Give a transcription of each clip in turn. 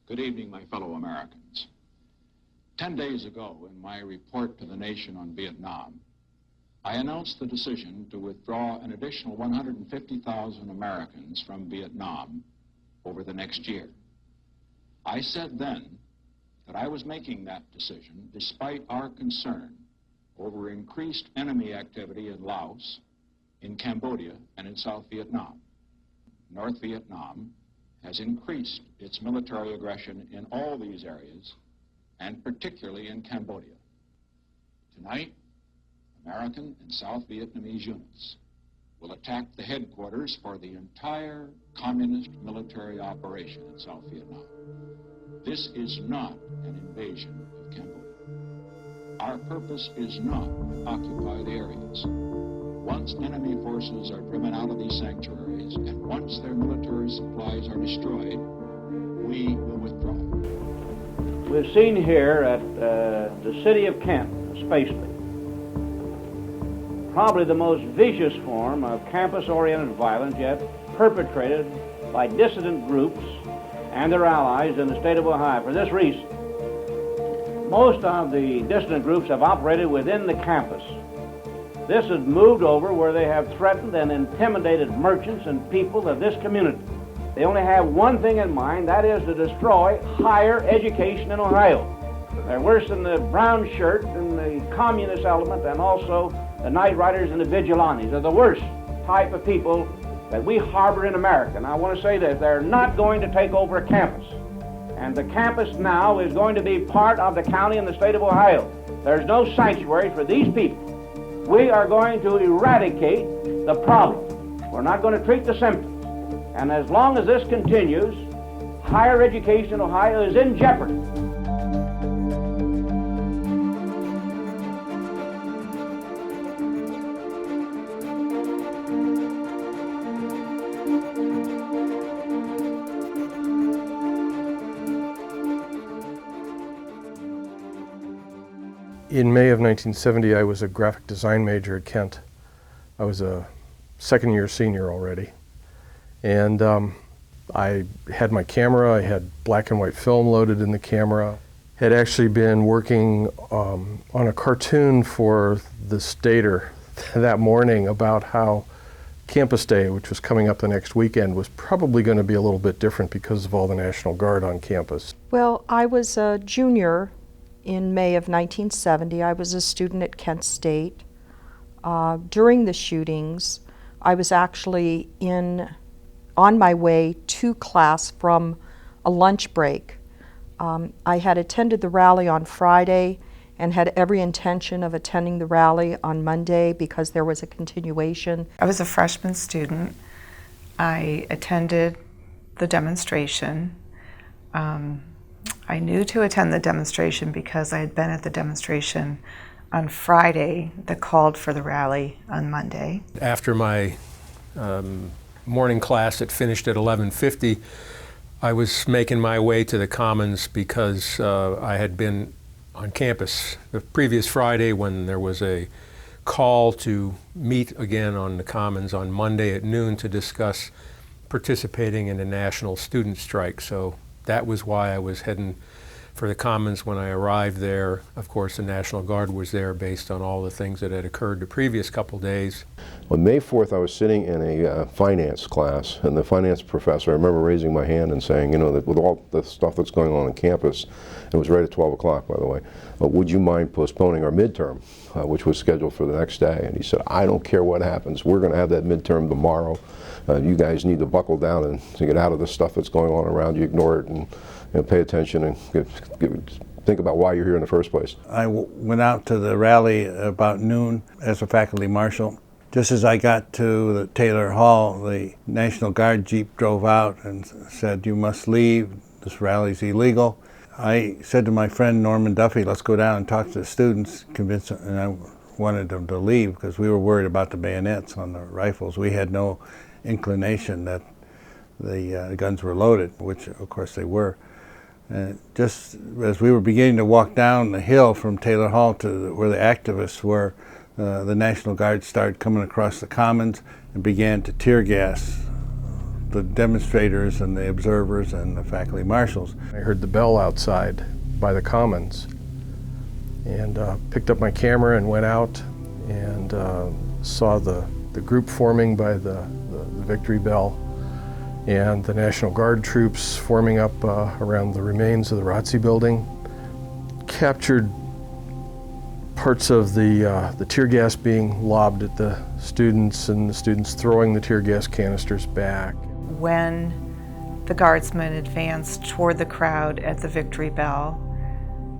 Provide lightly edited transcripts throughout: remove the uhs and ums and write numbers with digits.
Good evening, my fellow Americans. 10 days ago, in my report to the nation on Vietnam, I announced the decision to withdraw an additional 150,000 Americans from Vietnam over the next year. I said then that I was making that decision despite our concern over increased enemy activity in Laos, in Cambodia, and in South Vietnam. North Vietnam has increased its military aggression in all these areas, and particularly in Cambodia. Tonight, American and South Vietnamese units will attack the headquarters for the entire communist military operation in South Vietnam. This is not an invasion of Cambodia. Our purpose is not to occupy the areas. Once enemy forces are driven out of these sanctuaries, and once their military supplies are destroyed, we will withdraw. We're seen here at the city of Kent, especially, probably the most vicious form of campus-oriented violence yet perpetrated by dissident groups and their allies in the state of Ohio. For this reason, most of the dissident groups have operated within the campus. This has moved over where they have threatened and intimidated merchants and people of this community. They only have one thing in mind, that is to destroy higher education in Ohio. They're worse than the brown shirt and the communist element, and also the night riders and the vigilantes. They're the worst type of people that we harbor in America. And I want to say that they're not going to take over a campus. And the campus now is going to be part of the county and the state of Ohio. There's no sanctuary for these people. We are going to eradicate the problem. We're not going to treat the symptoms. And as long as this continues, higher education in Ohio is in jeopardy. In May of 1970, I was a graphic design major at Kent. I was a second-year senior already. And I had my camera, I had black and white film loaded in the camera. Had actually been working on a cartoon for the Stater that morning about how Campus Day, which was coming up the next weekend, was probably going to be a little bit different because of all the National Guard on campus. Well, I was a junior in May of 1970. I was a student at Kent State. During the shootings, I was actually on my way to class from a lunch break. I had attended the rally on Friday and had every intention of attending the rally on Monday because there was a continuation. I was a freshman student. I attended the demonstration. I knew to attend the demonstration because I had been at the demonstration on Friday that called for the rally on Monday. After my morning class that finished at 11:50, I was making my way to the Commons because I had been on campus the previous Friday when there was a call to meet again on the Commons on Monday at noon to discuss participating in a national student strike. So that was why I was heading for the Commons when I arrived there. Of course, the National Guard was there based on all the things that had occurred the previous couple days. On May 4th, I was sitting in a finance class, and the finance professor, I remember raising my hand and saying, you know, that with all the stuff that's going on campus, it was right at 12 o'clock, by the way, would you mind postponing our midterm, which was scheduled for the next day? And he said, I don't care what happens. We're going to have that midterm tomorrow. You guys need to buckle down and to get out of the stuff that's going on around you, ignore it, and pay attention and think about why you're here in the first place. I went out to the rally about noon as a faculty marshal. Just as I got to the Taylor Hall, the National Guard Jeep drove out and said, you must leave, this rally's illegal. I said to my friend Norman Duffy, let's go down and talk to the students, convince them, and I wanted them to leave because we were worried about the bayonets on the rifles. We had no inclination that the guns were loaded, which of course they were. Just as we were beginning to walk down the hill from Taylor Hall to where the activists were, the National Guard started coming across the Commons and began to tear gas the demonstrators and the observers and the faculty marshals. I heard the bell outside by the Commons and picked up my camera and went out and saw the group forming by the Victory Bell and the National Guard troops forming up around the remains of the ROTC building. Captured parts of the tear gas being lobbed at the students and the students throwing the tear gas canisters back. When the guardsmen advanced toward the crowd at the Victory Bell,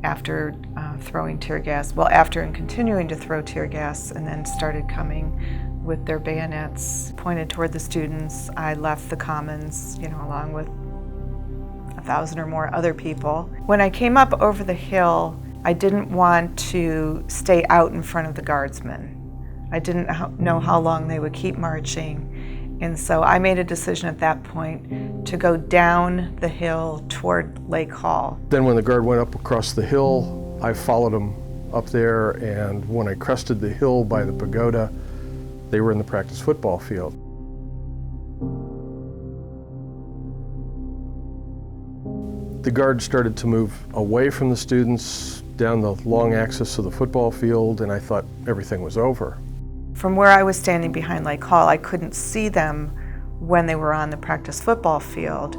after throwing tear gas, well, after and continuing to throw tear gas, and then started coming with their bayonets pointed toward the students, I left the Commons, along with 1,000 or more other people. When I came up over the hill, I didn't want to stay out in front of the guardsmen. I didn't know how long they would keep marching, and so I made a decision at that point to go down the hill toward Lake Hall. Then when the guard went up across the hill, I followed them up there, and when I crested the hill by the pagoda, they were in the practice football field. The guard started to move away from the students down the long axis of the football field, and I thought everything was over. From where I was standing behind Lake Hall, I couldn't see them when they were on the practice football field,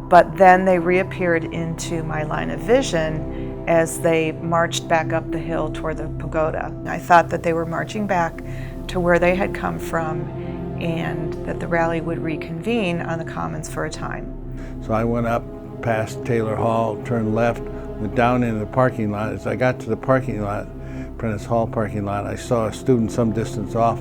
but then they reappeared into my line of vision as they marched back up the hill toward the pagoda. I thought that they were marching back to where they had come from and that the rally would reconvene on the Commons for a time. So I went up past Taylor Hall, turned left, went down into the parking lot. As I got to the parking lot, Prentice Hall parking lot, I saw a student some distance off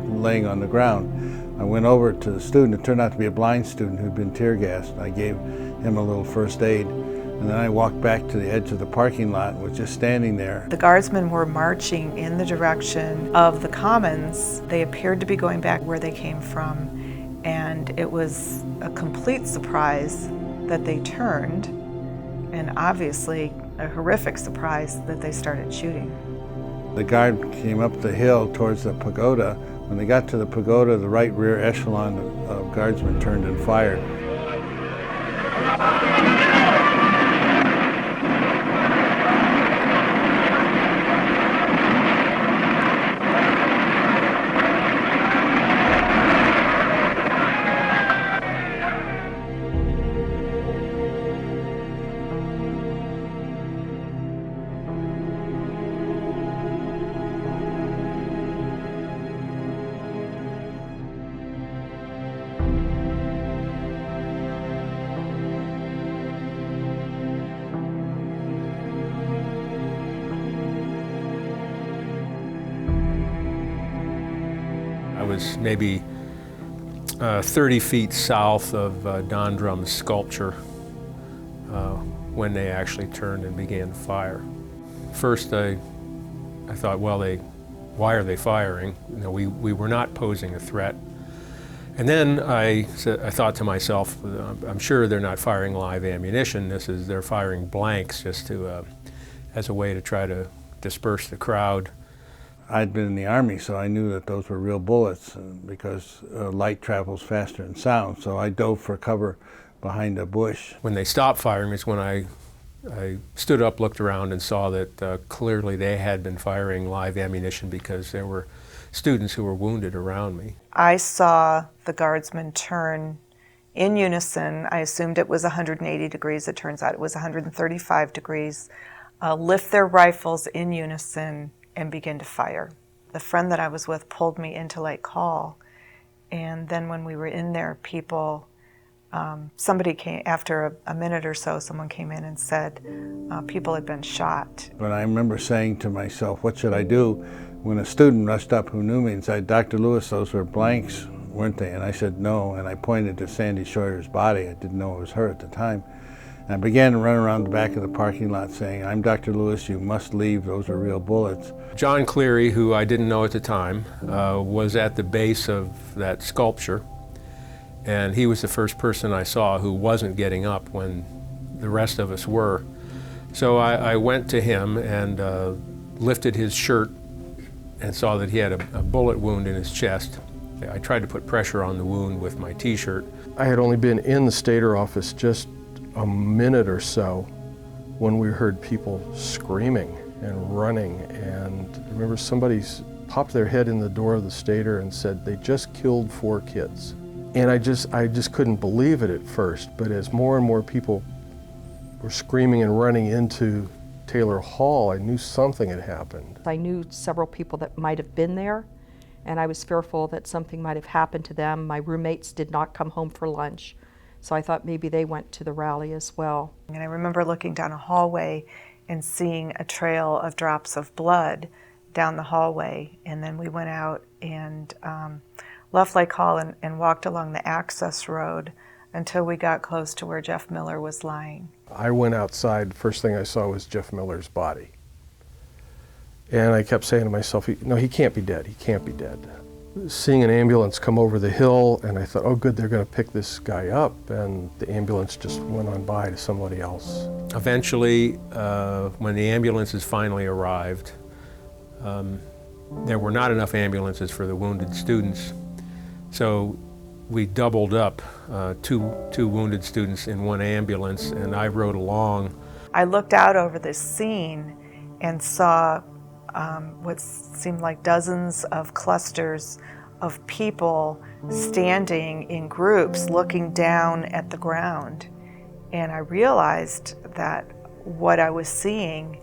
laying on the ground. I went over to the student. It turned out to be a blind student who'd been tear gassed. I gave him a little first aid, and then I walked back to the edge of the parking lot and was just standing there. The guardsmen were marching in the direction of the Commons. They appeared to be going back where they came from, and it was a complete surprise that they turned, and obviously a horrific surprise that they started shooting. The guard came up the hill towards the pagoda. When they got to the pagoda, the right rear echelon of guardsmen turned and fired. I was maybe 30 feet south of Don Drum's sculpture when they actually turned and began to fire. First, I thought, well, why are they firing? We were not posing a threat. And then I thought to myself, I'm sure they're not firing live ammunition. They're firing blanks just to, as a way to try to disperse the crowd. I'd been in the Army, so I knew that those were real bullets because light travels faster than sound. So I dove for cover behind a bush. When they stopped firing is when I stood up, looked around, and saw that clearly they had been firing live ammunition because there were students who were wounded around me. I saw the guardsmen turn in unison. I assumed it was 180 degrees. It turns out it was 135 degrees. Lift their rifles in unison and begin to fire. The friend that I was with pulled me into Lake Hall, and then when we were in there, somebody came, after a minute or so, someone came in and said people had been shot. But I remember saying to myself, what should I do? When a student rushed up who knew me and said, Dr. Lewis, those were blanks, weren't they? And I said, no, and I pointed to Sandy Scheuer's body. I didn't know it was her at the time. And I began to run around the back of the parking lot saying, I'm Dr. Lewis, you must leave, those are real bullets. John Cleary, who I didn't know at the time, was at the base of that sculpture, and he was the first person I saw who wasn't getting up when the rest of us were. So I went to him and lifted his shirt and saw that he had a bullet wound in his chest. I tried to put pressure on the wound with my t-shirt. I had only been in the Stater office just a minute or so when we heard people screaming and running, and I remember somebody popped their head in the door of the Stater and said they just killed 4 kids. And I just couldn't believe it at first, but as more and more people were screaming and running into Taylor Hall, I knew something had happened. I knew several people that might have been there, and I was fearful that something might have happened to them. My roommates did not come home for lunch, so I thought maybe they went to the rally as well. And I remember looking down a hallway and seeing a trail of drops of blood down the hallway, and then we went out and left Lake Hall and walked along the access road until we got close to where Jeff Miller was lying. I went outside, first thing I saw was Jeff Miller's body. And I kept saying to myself, no, he can't be dead, he can't be dead. Seeing an ambulance come over the hill, and I thought, oh good, they're gonna pick this guy up, and the ambulance just went on by to somebody else. Eventually, when the ambulances finally arrived, there were not enough ambulances for the wounded students, so we doubled up two wounded students in one ambulance, and I rode along. I looked out over this scene and saw what seemed like dozens of clusters of people standing in groups looking down at the ground. And I realized that what I was seeing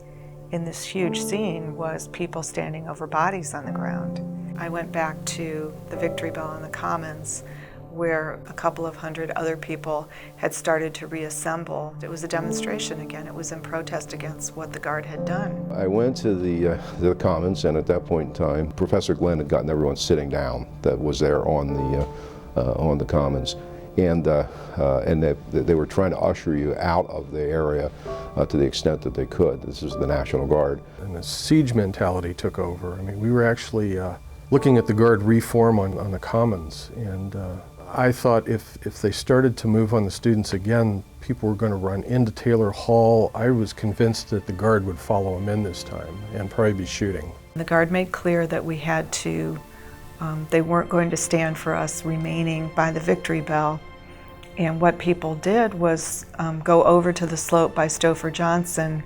in this huge scene was people standing over bodies on the ground. I went back to the Victory Bell on the Commons, where a couple of hundred other people had started to reassemble. It was a demonstration again. It was in protest against what the Guard had done. I went to the Commons, and at that point in time, Professor Glenn had gotten everyone sitting down that was there on the Commons, and they were trying to usher you out of the area to the extent that they could. This is the National Guard. And the siege mentality took over. I mean, we were actually looking at the Guard reform on the Commons, and I thought if they started to move on the students again, people were going to run into Taylor Hall. I was convinced that the Guard would follow them in this time and probably be shooting. The Guard made clear that we had to, they weren't going to stand for us remaining by the Victory Bell. And what people did was go over to the slope by Stouffer Johnson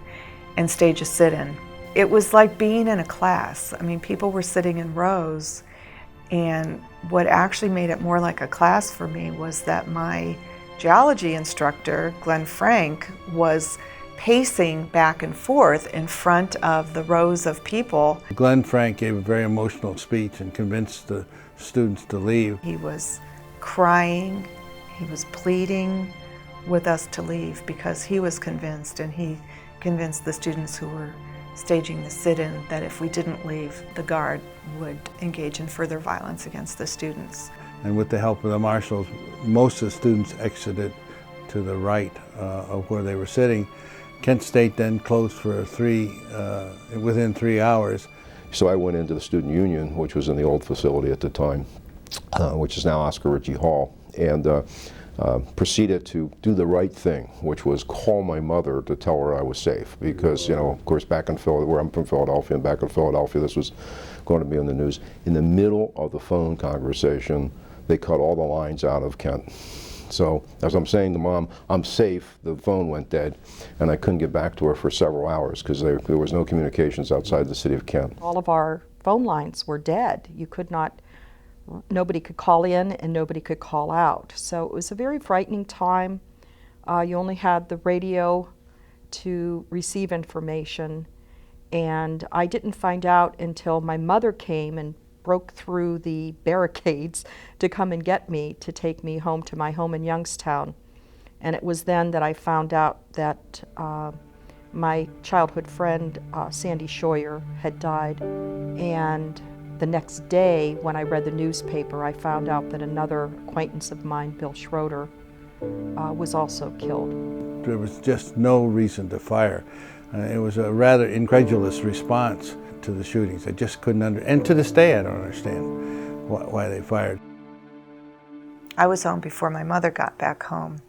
and stage a sit-in. It was like being in a class. I mean, people were sitting in rows, and what actually made it more like a class for me was that my geology instructor, Glenn Frank, was pacing back and forth in front of the rows of people. Glenn Frank gave a very emotional speech and convinced the students to leave. He was crying, he was pleading with us to leave because he was convinced, and he convinced the students who were staging the sit-in that if we didn't leave, the Guard would engage in further violence against the students. And with the help of the marshals, most of the students exited to the right of where they were sitting. Kent State then closed for within 3 hours. So I went into the Student Union, which was in the old facility at the time, which is now Oscar Ritchie Hall, and proceeded to do the right thing, which was call my mother to tell her I was safe, because, you know, of course, back in Philadelphia, where I'm from Philadelphia, and back in Philadelphia, this was going to be in the news. In the middle of the phone conversation, they cut all the lines out of Kent. So as I'm saying to Mom, I'm safe, the phone went dead, and I couldn't get back to her for several hours because there was no communications outside the city of Kent. All of our phone lines were dead. You could not, nobody could call in and nobody could call out. So it was a very frightening time. You only had the radio to receive information, and I didn't find out until my mother came and broke through the barricades to come and get me, to take me home to my home in Youngstown. And it was then that I found out that my childhood friend, Sandy Scheuer, had died. And the next day, when I read the newspaper, I found out that another acquaintance of mine, Bill Schroeder, was also killed. There was just no reason to fire. It was a rather incredulous response to the shootings. I just couldn't and to this day I don't understand why they fired. I was home before my mother got back home,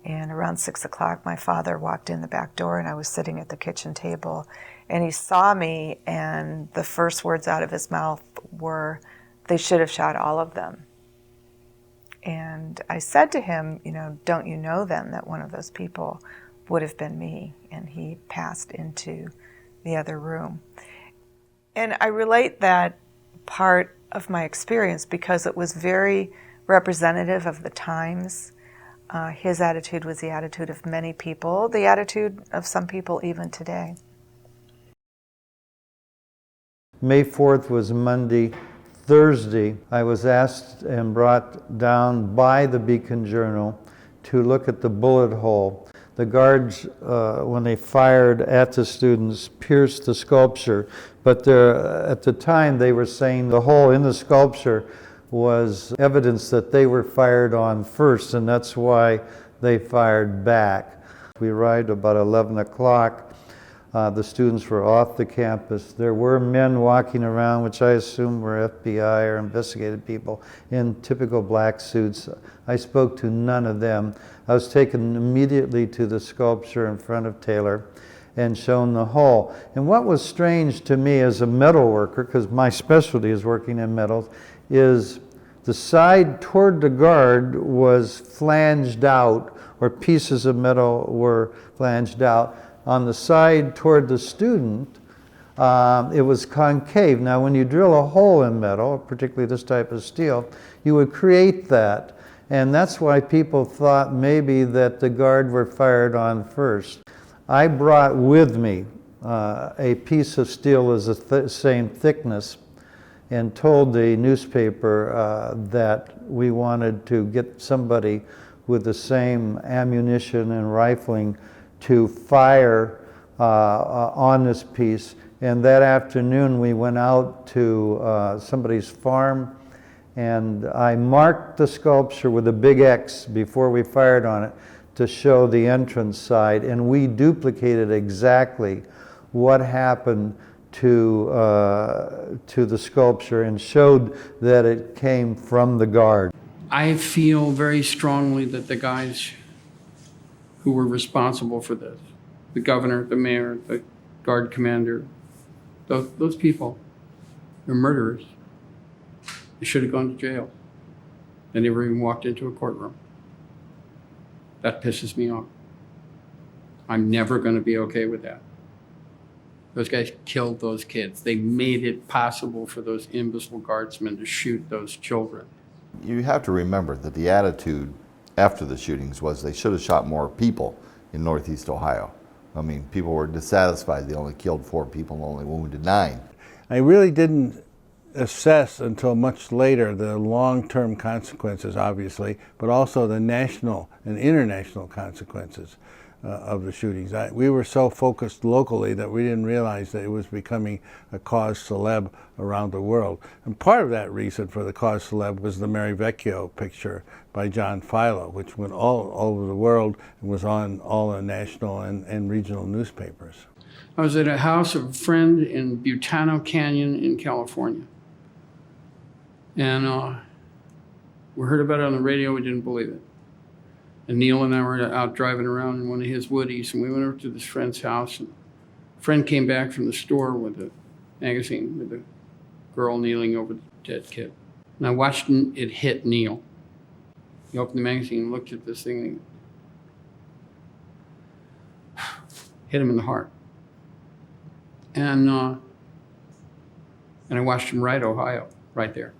and around 6 o'clock my father walked in the back door, and I was sitting at the kitchen table, and he saw me, and the first words out of his mouth were, they should have shot all of them. And I said to him, don't you know then that one of those people would have been me? And he passed into the other room. And I relate that part of my experience because it was very representative of the times. His attitude was the attitude of many people, the attitude of some people even today. May 4th was Monday. Thursday, I was asked and brought down by the Beacon Journal to look at the bullet hole. The guards, when they fired at the students, pierced the sculpture, but at the time they were saying the hole in the sculpture was evidence that they were fired on first, and that's why they fired back. We arrived about 11 o'clock. The students were off the campus. There were men walking around, which I assume were FBI or investigative people, in typical black suits. I spoke to none of them. I was taken immediately to the sculpture in front of Taylor and shown the hole. And what was strange to me as a metal worker, because my specialty is working in metals, is the side toward the guard was flanged out, or pieces of metal were flanged out. On the side toward the student, it was concave. Now, when you drill a hole in metal, particularly this type of steel, you would create that. And that's why people thought maybe that the guard were fired on first. I brought with me a piece of steel as the same thickness and told the newspaper that we wanted to get somebody with the same ammunition and rifling to fire on this piece. And that afternoon we went out to somebody's farm, and I marked the sculpture with a big X before we fired on it to show the entrance side, and we duplicated exactly what happened to the sculpture and showed that it came from the guard. I feel very strongly that the guys who were responsible for this, the governor, the mayor, the guard commander, those people, they're murderers. They should have gone to jail. They never even walked into a courtroom. That pisses me off. I'm never going to be okay with that. Those guys killed those kids. They made it possible for those imbecile guardsmen to shoot those children. You have to remember that the attitude after the shootings was they should have shot more people in Northeast Ohio. I mean, people were dissatisfied. They only killed 4 people and only wounded 9. I really didn't assess until much later the long-term consequences, obviously, but also the national and international consequences of the shootings. We were so focused locally that we didn't realize that it was becoming a cause célèbre around the world. And part of that reason for the cause célèbre was the Mary Vecchio picture by John Philo, which went all over the world and was on all the national and regional newspapers. I was at a house of a friend in Butano Canyon in California. And we heard about it on the radio, we didn't believe it. And Neil and I were out driving around in one of his woodies, and we went over to this friend's house. And a friend came back from the store with a magazine with a girl kneeling over the dead kid. And I watched it hit Neil. He opened the magazine and looked at this thing and hit him in the heart. And I watched him ride Ohio, right there.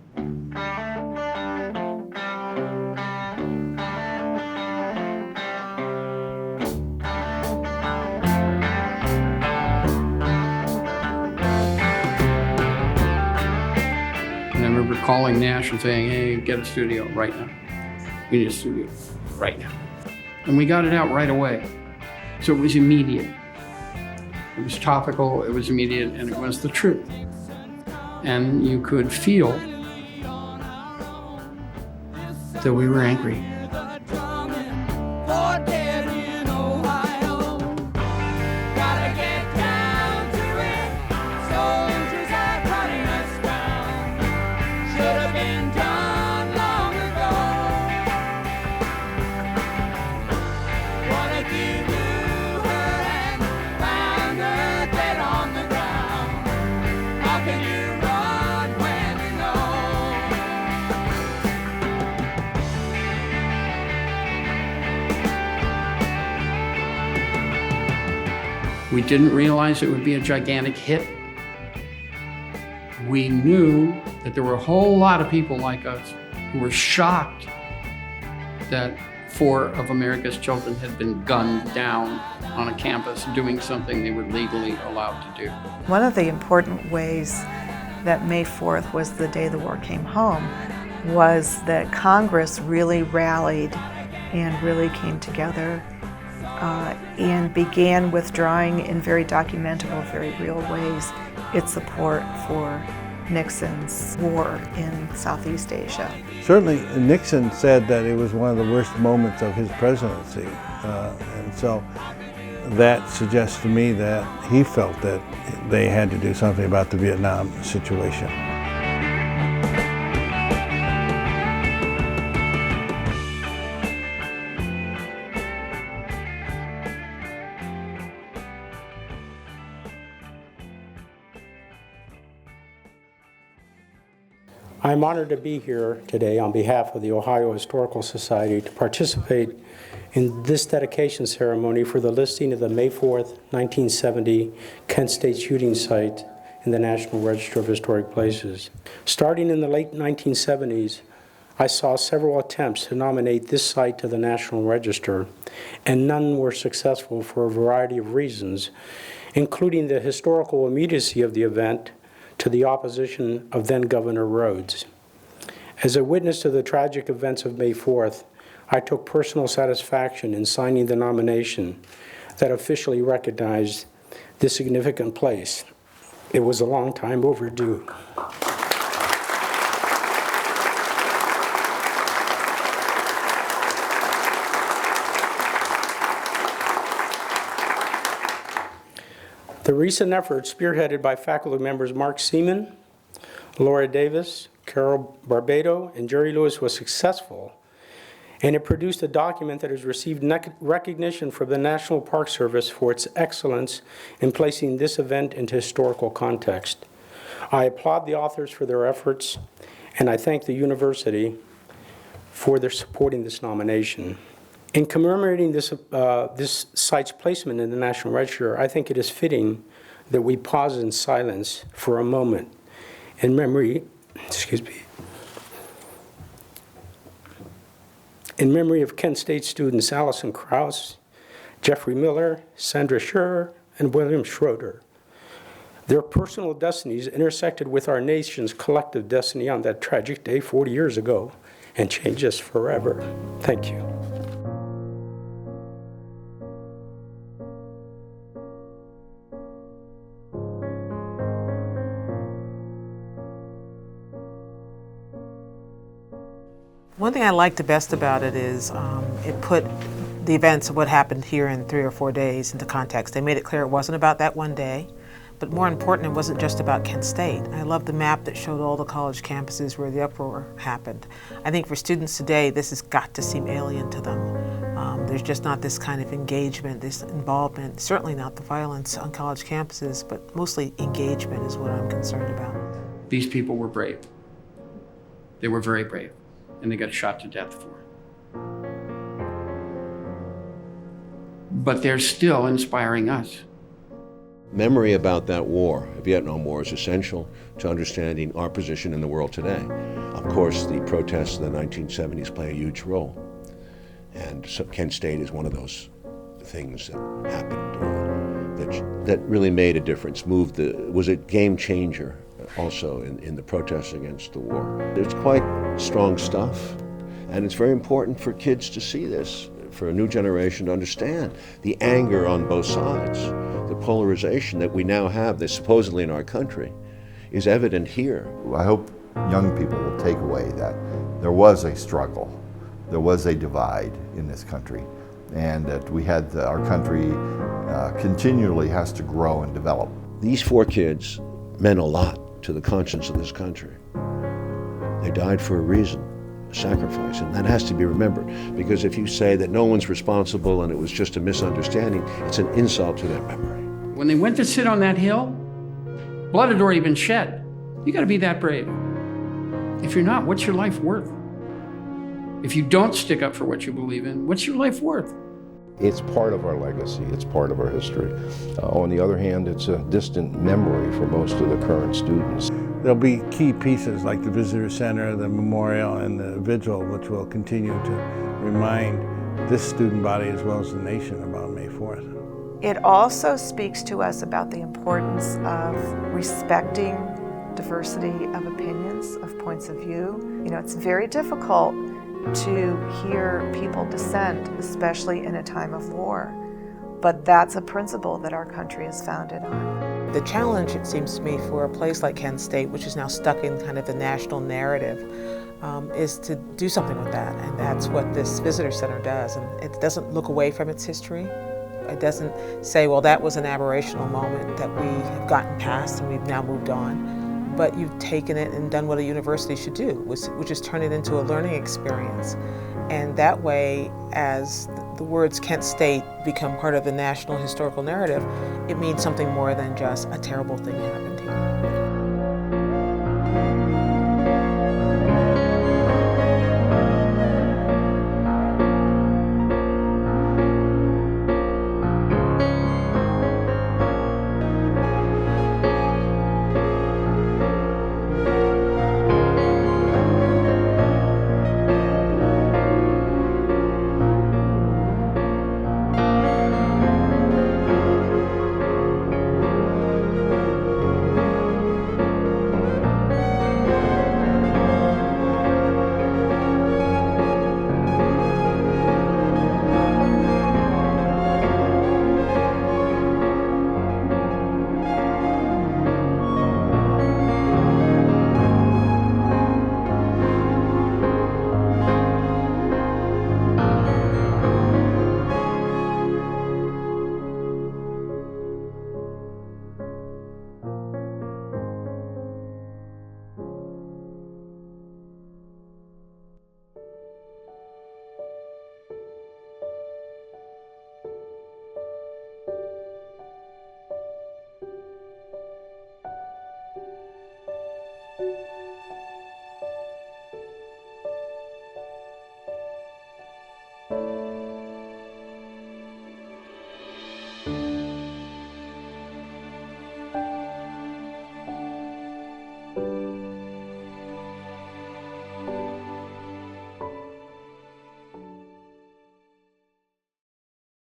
Calling Nash and saying, hey, get a studio right now. We need a studio right now. And we got it out right away. So it was immediate. It was topical, it was immediate, and it was the truth. And you could feel that we were angry. We didn't realize it would be a gigantic hit. We knew that there were a whole lot of people like us who were shocked that 4 of America's children had been gunned down on a campus doing something they were legally allowed to do. One of the important ways that May 4th was the day the war came home was that Congress really rallied and really came together and began withdrawing in very documentable, very real ways its support for Nixon's war in Southeast Asia. Certainly, Nixon said that it was one of the worst moments of his presidency, and so that suggests to me that he felt that they had to do something about the Vietnam situation. I'm honored to be here today on behalf of the Ohio Historical Society to participate in this dedication ceremony for the listing of the May 4th, 1970 Kent State shooting site in the National Register of Historic Places. Starting in the late 1970s, I saw several attempts to nominate this site to the National Register, and none were successful for a variety of reasons, including the historical immediacy of the event to the opposition of then-Governor Rhodes. As a witness to the tragic events of May 4th, I took personal satisfaction in signing the nomination that officially recognized this significant place. It was a long time overdue. The recent effort, spearheaded by faculty members Mark Seaman, Laura Davis, Carol Barbado, and Jerry Lewis, was successful, and it produced a document that has received recognition from the National Park Service for its excellence in placing this event into historical context. I applaud the authors for their efforts, and I thank the university for their supporting this nomination. In commemorating this site's placement in the National Register, I think it is fitting that we pause in silence for a moment in memory, of Kent State students Allison Krause, Jeffrey Miller, Sandra Scherer, and William Schroeder. Their personal destinies intersected with our nation's collective destiny on that tragic day 40 years ago and changed us forever. Thank you. One thing I liked the best about it is it put the events of what happened here in 3 or 4 days into context. They made it clear it wasn't about that one day, but more important, it wasn't just about Kent State. I love the map that showed all the college campuses where the uproar happened. I think for students today, this has got to seem alien to them. There's just not this kind of engagement, this involvement, certainly not the violence on college campuses, but mostly engagement is what I'm concerned about. These people were brave. They were very brave, and they got shot to death for it. But they're still inspiring us. Memory about that war, the Vietnam War, is essential to understanding our position in the world today. Of course, the protests of the 1970s play a huge role. And so Kent State is one of those things that happened that really made a difference, was a game changer also in the protests against the war. It's quite strong stuff, and it's very important for kids to see this, for a new generation to understand the anger on both sides. The polarization that we now have, that's supposedly in our country, is evident here. I hope young people will take away that there was a struggle, there was a divide in this country, and that we had our country continually has to grow and develop. These 4 kids meant a lot to the conscience of this country. They died for a reason, a sacrifice, and that has to be remembered, because if you say that no one's responsible and it was just a misunderstanding, it's an insult to their memory. When they went to sit on that hill, blood had already been shed. You gotta be that brave. If you're not, what's your life worth? If you don't stick up for what you believe in, what's your life worth? It's part of our legacy, it's part of our history. On the other hand, it's a distant memory for most of the current students. There'll be key pieces like the visitor center, the memorial, and the vigil, which will continue to remind this student body as well as the nation about May 4th. It also speaks to us about the importance of respecting diversity of opinions, of points of view. You know, it's very difficult to hear people dissent, especially in a time of war. But that's a principle that our country is founded on. The challenge, it seems to me, for a place like Kent State, which is now stuck in kind of the national narrative, is to do something with that. And that's what this visitor center does. And it doesn't look away from its history. It doesn't say, well, that was an aberrational moment that we have gotten past and we've now moved on. But you've taken it and done what a university should do, which is turn it into a learning experience. And that way, as the words Kent State become part of the national historical narrative, it means something more than just a terrible thing happened.